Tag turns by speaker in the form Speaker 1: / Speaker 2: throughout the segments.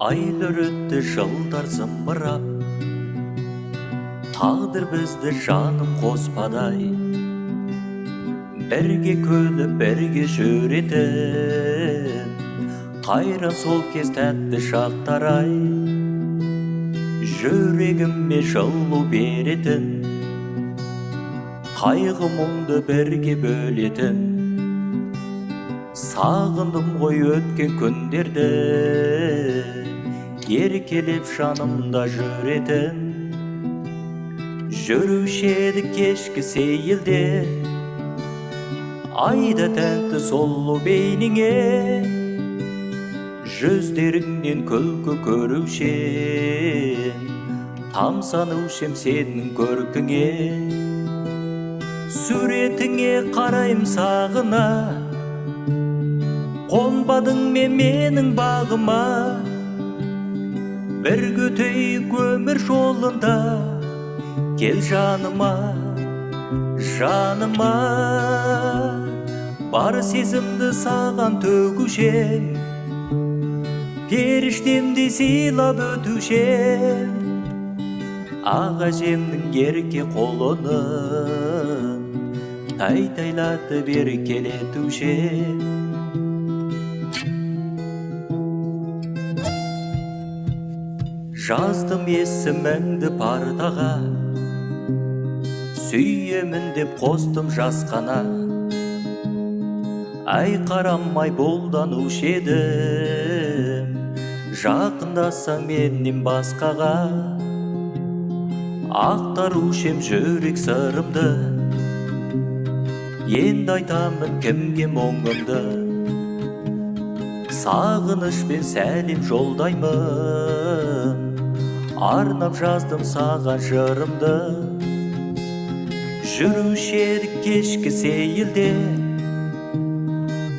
Speaker 1: Айлар өтті, жылдар зымырап, тағдыр бізді жаным қоспадай, бірге күліп, бірге жүретін, қайран сол кез тәтті шақтар-ай, жүрегіме жылу беретін, қайғы мұңды бірге бөлетін, сағындым ғой өткен күндерді, еркелеп жанымда жүретін. Жүруші едік кешкі сейілде, айда тәтті солу бейніңе, жүздеріңнен күлкі көрушен, тамсанушем сенің көркіңе. Суретіңе қарайым сағына, қонбадың менің бағыма, бір көтейік өмір жолында, кел жаныма, жаныма. Бар сезімді саған төгушем, періштемді сыйлап өтушем, ағажемнің ерке қолының тай-тайлатып еркелетушем. Жаздым есіміңді партаға, сүйемін деп қостым жасқана, ай қарамай болданушы едім, жақындасаң менен басқаға, ақтарушем жүрек сырымды, енді айтамын кімге мұңымды, сағынышпен сәлем жолдаймын, арнап жаздым саған жырымды. Жүруші едік кешкі сейілде,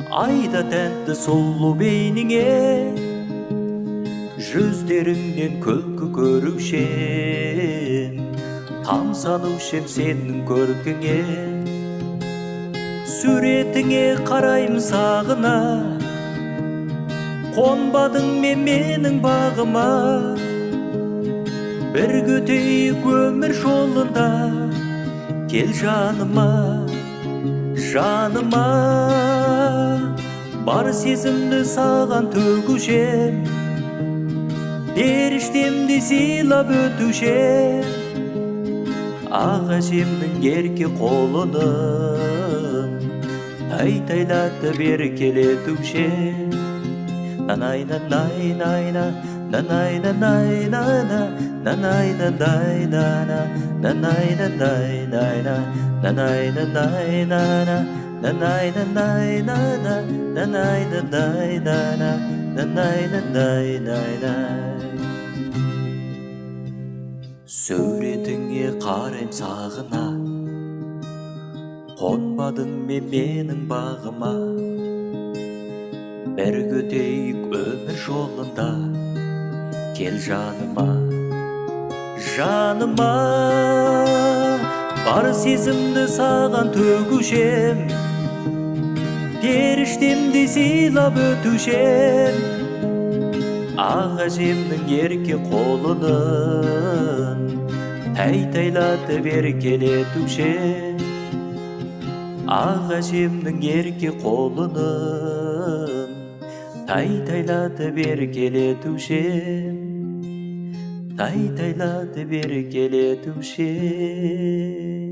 Speaker 1: айда тәтті сұлу бейніңе, жүздеріңнен күлкі көрушем, тамсанушем сенің көркіңе. Суретіңе қарайым сағына, қонбадың менің бағыма, бір көтейік өмір жолында, кел жаныма, жаныма. Бар сезімді саған төгушем, періштемді сыйлап өтушем, ағажемнің ерке қолының тай-тайлатып еркелетушем. На-най-на-най-най-на, на-най-на-най-на-на, на-най-на-най-на-на, на-най-на-най-на-на, на-най-на-най-на-на, на-най-на-най-на-на, на-най-на-най-на-на, на-най-на-най-на-на. Суретіңе қарайым сағына, қонбадың менің бағыма, бір көтейік өмір жолында, кел жаныма, жаныма. Бар сезімді саған төгушем, періштемді сыйлап өтушем, ағажемнің ерке қолының тай-тайлатып еркелетушем, ағажемнің ерке қолының тай-тайлатып еркелетушем, тай-тайлатып еркелетушем.